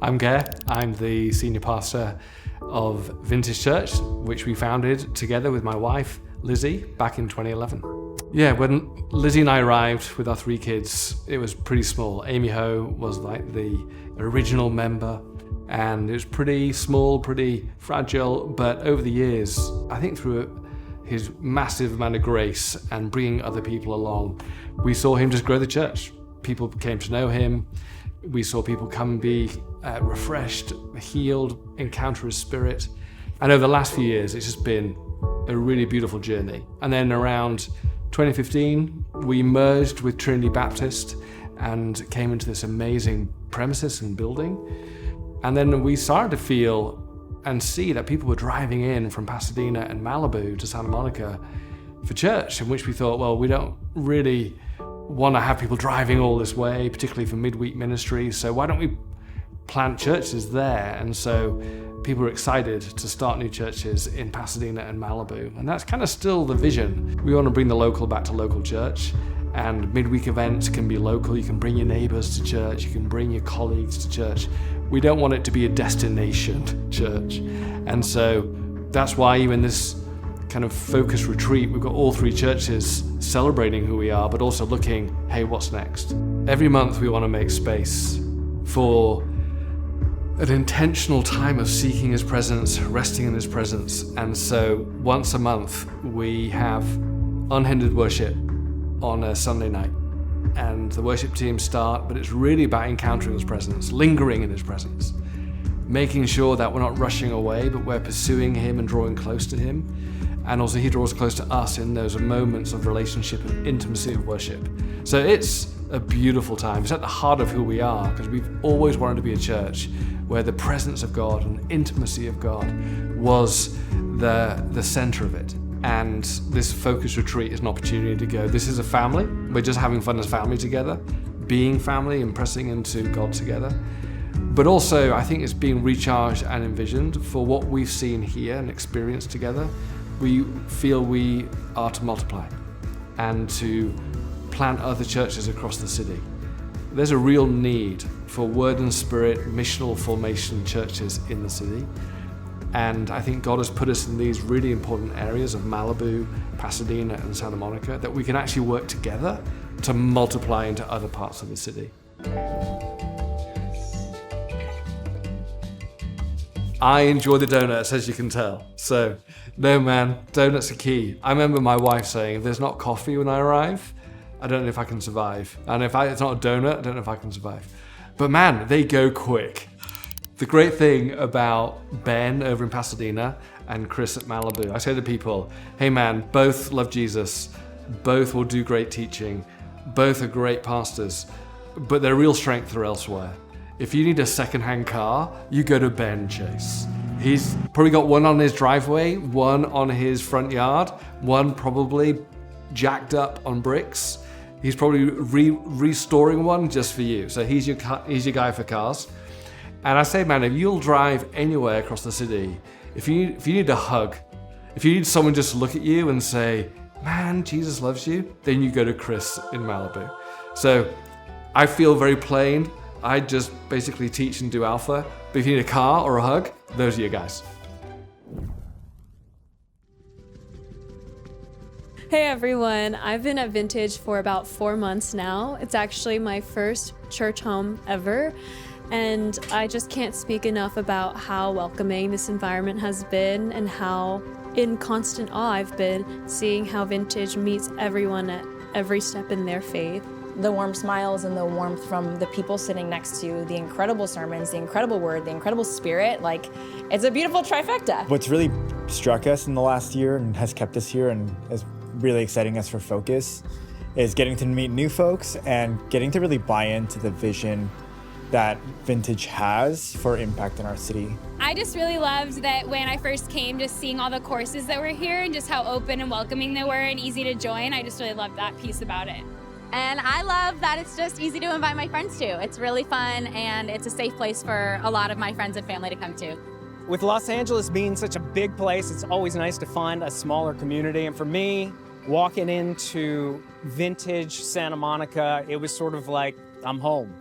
I'm Gare. I'm the senior pastor of Vintage Church, which we founded together with my wife, Lizzie, back in 2011. Yeah, when Lizzie and I arrived with our 3 kids, it was pretty small. Amy Ho was like the original member, and it was pretty small, pretty fragile, but over the years, I think through his massive amount of grace and bringing other people along, we saw him just grow the church. People came to know him. We saw people come and be refreshed, healed, encounter his spirit. And over the last few years, it's just been a really beautiful journey. And then around 2015, we merged with Trinity Baptist and came into this amazing premises and building. And then we started to feel and see that people were driving in from Pasadena and Malibu to Santa Monica for church, in which we thought, well, we don't really want to have people driving all this way, particularly for midweek ministry, so why don't we plant churches there? And so people are excited to start new churches in Pasadena and Malibu, and that's kind of still the vision. We want to bring the local back to local church, and midweek events can be local. You can bring your neighbors to church, you can bring your colleagues to church. We don't want it to be a destination church, and so that's why even this kind of focus retreat, we've got all 3 churches celebrating who we are, but also looking, hey, what's next? Every month we want to make space for an intentional time of seeking his presence, resting in his presence. And so once a month we have unhindered worship on a Sunday night, and the worship teams start, but it's really about encountering his presence, lingering in his presence, making sure that we're not rushing away, but we're pursuing him and drawing close to him. And also he draws close to us in those moments of relationship and intimacy of worship. So it's a beautiful time. It's at the heart of who we are, because we've always wanted to be a church where the presence of God and intimacy of God was the center of it. And this focus retreat is an opportunity to go, this is a family. We're just having fun as family together, being family and pressing into God together. But also I think it's being recharged and envisioned for what we've seen here and experienced together. We feel we are to multiply and to plant other churches across the city. There's a real need for Word and Spirit missional formation churches in the city. And I think God has put us in these really important areas of Malibu, Pasadena, and Santa Monica that we can actually work together to multiply into other parts of the city. I enjoy the donuts, as you can tell. So, no man, donuts are key. I remember my wife saying, if there's not coffee when I arrive, I don't know if I can survive. And if it's not a donut, I don't know if I can survive. But man, they go quick. The great thing about Ben over in Pasadena and Chris at Malibu, I say to people, hey man, both love Jesus, both will do great teaching, both are great pastors, but their real strengths are elsewhere. If you need a secondhand car, you go to Ben Chase. He's probably got one on his driveway, one on his front yard, one probably jacked up on bricks. He's probably restoring one just for you. So he's your guy for cars. And I say, man, if you'll drive anywhere across the city, if you need a hug, if you need someone just to look at you and say, man, Jesus loves you, then you go to Chris in Malibu. So I feel very plain. I just basically teach and do alpha. But if you need a car or a hug, those are your guys. Hey everyone, I've been at Vintage for about 4 months now. It's actually my first church home ever. And I just can't speak enough about how welcoming this environment has been and how in constant awe I've been seeing how Vintage meets everyone at every step in their faith. The warm smiles and the warmth from the people sitting next to you, the incredible sermons, the incredible word, the incredible spirit, like it's a beautiful trifecta. What's really struck us in the last year and has kept us here and is really exciting us for Focus is getting to meet new folks and getting to really buy into the vision that Vintage has for impact in our city. I just really loved that when I first came, just seeing all the courses that were here and just how open and welcoming they were and easy to join. I just really loved that piece about it. And I love that it's just easy to invite my friends to. It's really fun and it's a safe place for a lot of my friends and family to come to. With Los Angeles being such a big place, it's always nice to find a smaller community. And for me, walking into Vintage Santa Monica, it was sort of like I'm home.